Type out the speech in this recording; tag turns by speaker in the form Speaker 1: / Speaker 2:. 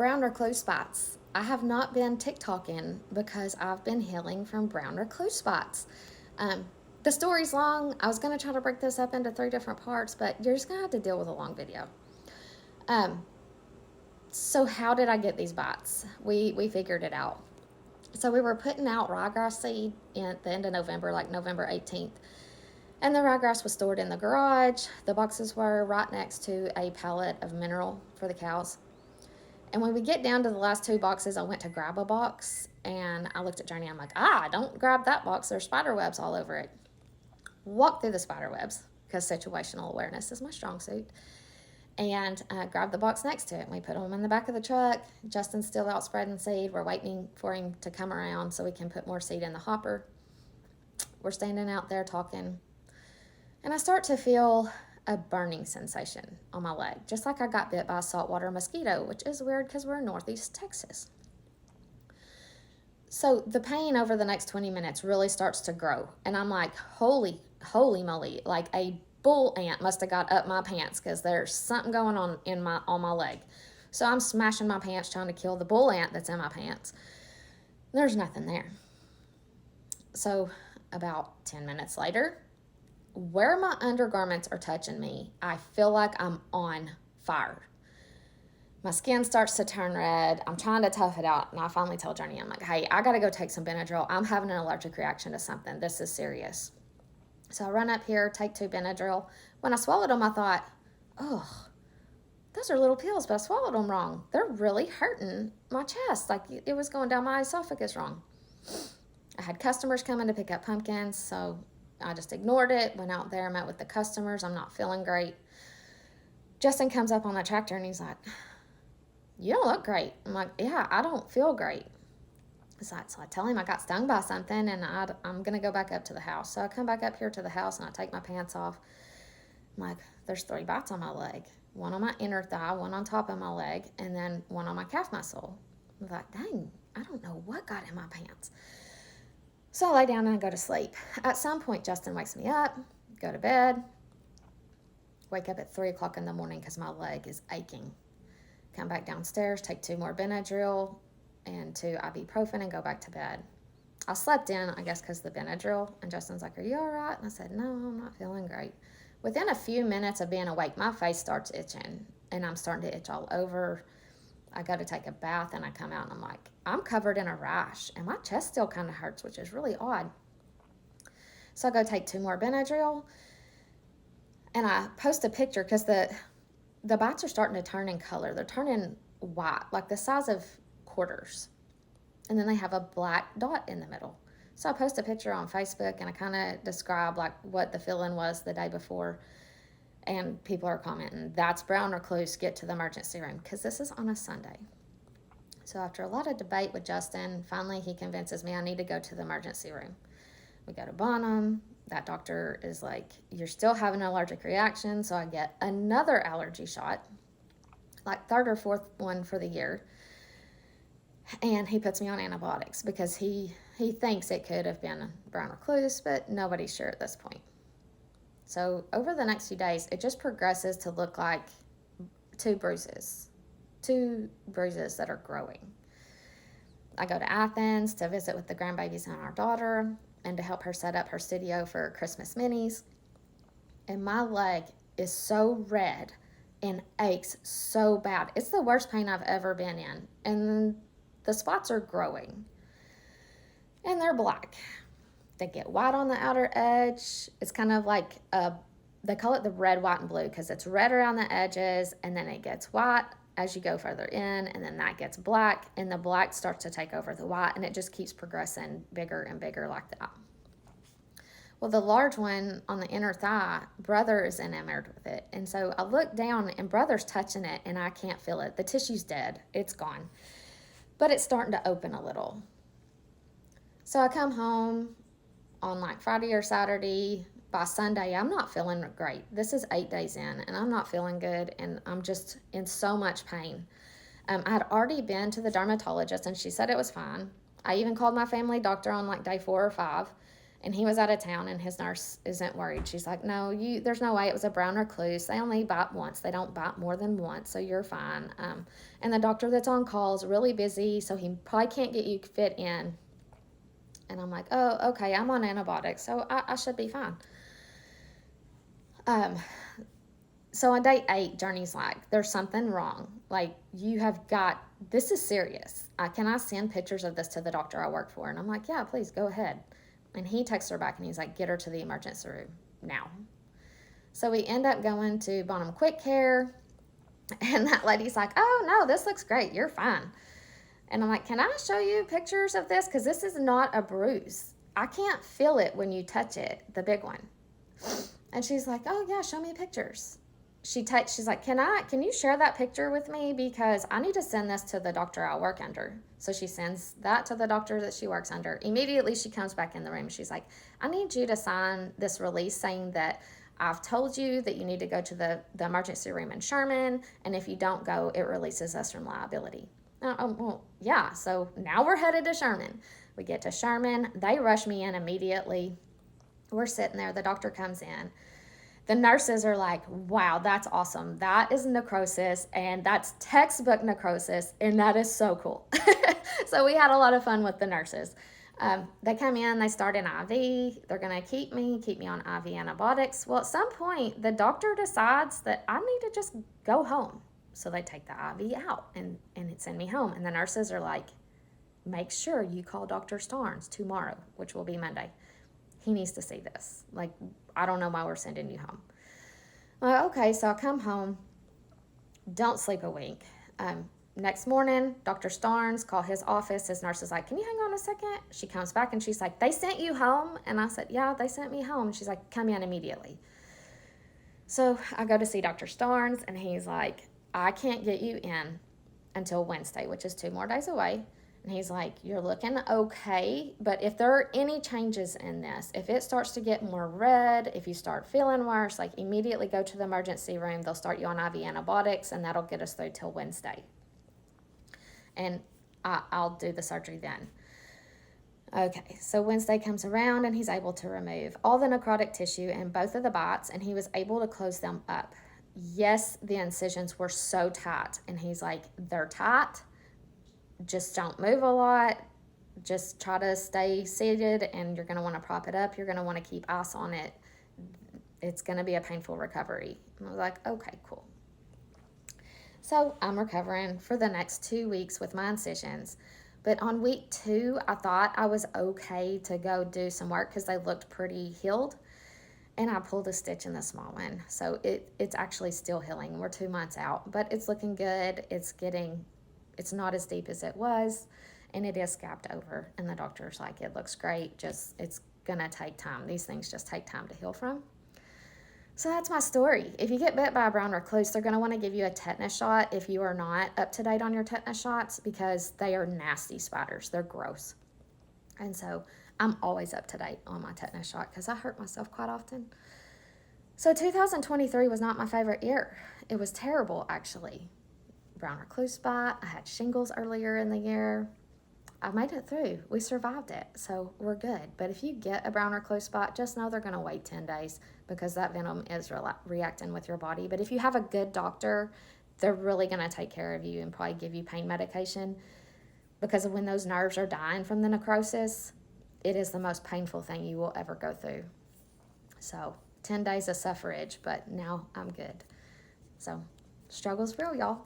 Speaker 1: brown recluse spots. I have not been TikToking because I've been healing from brown recluse spots. The story's long. I was going to try to break this up into 3 different parts, but you're just going to have to deal with a long video. So how did I get these spots? We figured it out. So we were putting out ryegrass seed at the end of November, like November 18th. And the ryegrass was stored in the garage. The boxes were right next to a pallet of mineral for the cows. And when we get down to the last 2 boxes, I went to grab a box, and I looked at Journey. I'm like, don't grab that box. There's spider webs all over it. Walk through the spider webs, because situational awareness is my strong suit. And grabbed the box next to it. We put them in the back of the truck. Justin's still out spreading seed. We're waiting for him to come around so we can put more seed in the hopper. We're standing out there talking. And I start to feel a burning sensation on my leg, just like I got bit by a saltwater mosquito, which is weird because we're in Northeast Texas. So the pain over the next 20 minutes really starts to grow. And I'm like, holy moly, like a bull ant must have got up my pants because there's something going on on my leg. So I'm smashing my pants trying to kill the bull ant that's in my pants. There's nothing there. So about 10 minutes later, where my undergarments are touching me, I feel like I'm on fire. My skin starts to turn red. I'm trying to tough it out. And I finally tell Journey, I'm like, hey, I got to go take some Benadryl. I'm having an allergic reaction to something. This is serious. So I run up here, take 2 Benadryl. When I swallowed them, I thought, oh, those are little pills, but I swallowed them wrong. They're really hurting my chest. Like it was going down my esophagus wrong. I had customers coming to pick up pumpkins, so I just ignored it, went out there, met with the customers. I'm not feeling great. Justin comes up on the tractor and he's like, you don't look great. I'm like, yeah, I don't feel great. So I tell him I got stung by something and I'm going to go back up to the house. So I come back up here to the house and I take my pants off. I'm like, there's 3 bites on my leg. 1 on my inner thigh, 1 on top of my leg, and then 1 on my calf muscle. I was like, dang, I don't know what got in my pants. So I lay down and I go to sleep. At some point, Justin wakes me up, go to bed, wake up at 3 o'clock in the morning because my leg is aching. Come back downstairs, take 2 more Benadryl and 2 ibuprofen and go back to bed. I slept in, I guess, because of the Benadryl. And Justin's like, are you all right? And I said, no, I'm not feeling great. Within a few minutes of being awake, my face starts itching. And I'm starting to itch all over. I go to take a bath and I come out and I'm like, I'm covered in a rash. And my chest still kind of hurts, which is really odd. So I go take 2 more Benadryl. And I post a picture because the bites are starting to turn in color. They're turning white, like the size of quarters. And then they have a black dot in the middle. So I post a picture on Facebook and I kind of describe like what the feeling was the day before. And people are commenting, that's brown recluse, get to the emergency room. Because this is on a Sunday. So after a lot of debate with Justin, finally he convinces me I need to go to the emergency room. We go to Bonham. That doctor is like, you're still having an allergic reaction. So I get another allergy shot, like 3rd or 4th one for the year. And he puts me on antibiotics because he thinks it could have been brown recluse, but nobody's sure at this point. So over the next few days, it just progresses to look like 2 bruises that are growing. I go to Athens to visit with the grandbabies and our daughter and to help her set up her studio for Christmas minis. And my leg is so red and aches so bad. It's the worst pain I've ever been in. And the spots are growing. And they're black. They get white on the outer edge. It's kind of like, they call it the red, white, and blue because it's red around the edges and then it gets white as you go further in and then that gets black and the black starts to take over the white and it just keeps progressing bigger and bigger like that. Well, the large one on the inner thigh, brother is enamored with it. And so I look down and brother's touching it and I can't feel it. The tissue's dead. It's gone. But it's starting to open a little. So I come home on like Friday or Saturday. By Sunday, I'm not feeling great. This is 8 days in, and I'm not feeling good, and I'm just in so much pain. I had already been to the dermatologist, and she said it was fine. I even called my family doctor on like day 4 or 5, And he was out of town, and his nurse isn't worried. She's like, no, there's no way. It was a brown recluse. They only bite once. They don't bite more than once, so you're fine. And the doctor that's on call is really busy, so he probably can't get you fit in. And I'm like, oh, okay, I'm on antibiotics, so I should be fine. So on day 8, Journey's like, there's something wrong. Like, this is serious. Can I send pictures of this to the doctor I work for? And I'm like, yeah, please, go ahead. And he texts her back, and he's like, get her to the emergency room now. So we end up going to Bonham Quick Care, and that lady's like, oh, no, this looks great. You're fine. And I'm like, can I show you pictures of this? Because this is not a bruise. I can't feel it when you touch it, the big one. And she's like, oh, yeah, show me pictures. She's like, can you share that picture with me? Because I need to send this to the doctor I work under. So she sends that to the doctor that she works under. Immediately, she comes back in the room. She's like, I need you to sign this release saying that I've told you that you need to go to the emergency room in Sherman. And if you don't go, it releases us from liability. Well, yeah. So now we're headed to Sherman. We get to Sherman. They rush me in immediately. We're sitting there. The doctor comes in. The nurses are like, wow, that's awesome. That is necrosis, and that's textbook necrosis, and that is so cool. So we had a lot of fun with the nurses. They come in, they start an IV. They're going to keep me on IV antibiotics. Well, at some point, the doctor decides that I need to just go home. So they take the IV out and send me home. And the nurses are like, make sure you call Dr. Starnes tomorrow, which will be Monday. He needs to see this. Like, I don't know why we're sending you home. Well, okay, so I come home, don't sleep a wink. Next morning, Dr. Starnes, call his office. His nurse is like, can you hang on a second? She comes back and she's like, they sent you home? And I said, yeah, they sent me home. And she's like, come in immediately. So I go to see Dr. Starnes, and he's like, I can't get you in until Wednesday, which is 2 more days away. And he's like, you're looking okay, but if there are any changes in this, if it starts to get more red, if you start feeling worse, like immediately go to the emergency room. They'll start you on IV antibiotics, and that'll get us through till Wednesday. And I'll do the surgery then. Okay, so Wednesday comes around, and he's able to remove all the necrotic tissue in both of the bites, and he was able to close them up. Yes, the incisions were so tight, and he's like, they're tight. Just don't move a lot. Just try to stay seated, and you're going to want to prop it up. You're going to want to keep ice on it. It's going to be a painful recovery. And I was like, okay, cool. So I'm recovering for the next 2 weeks with my incisions. But on week 2, I thought I was okay to go do some work because they looked pretty healed. And I pulled a stitch in the small one. So it's actually still healing. We're 2 months out, but it's looking good. It's not as deep as it was, and it is scabbed over. And the doctor's like, it looks great. Just, it's going to take time. These things just take time to heal from. So that's my story. If you get bit by a brown recluse, they're going to want to give you a tetanus shot if you are not up to date on your tetanus shots, because they are nasty spiders. They're gross. And so I'm always up to date on my tetanus shot because I hurt myself quite often. So 2023 was not my favorite year. It was terrible, actually. Brown recluse bite. I had shingles earlier in the year. I made it through. We survived it, so we're good. But if you get a brown recluse bite, just know they're going to wait 10 days because that venom is reacting with your body. But if you have a good doctor, they're really going to take care of you and probably give you pain medication, because when those nerves are dying from the necrosis, it is the most painful thing you will ever go through. So 10 days of suffrage, but now I'm good. So struggle's real, y'all.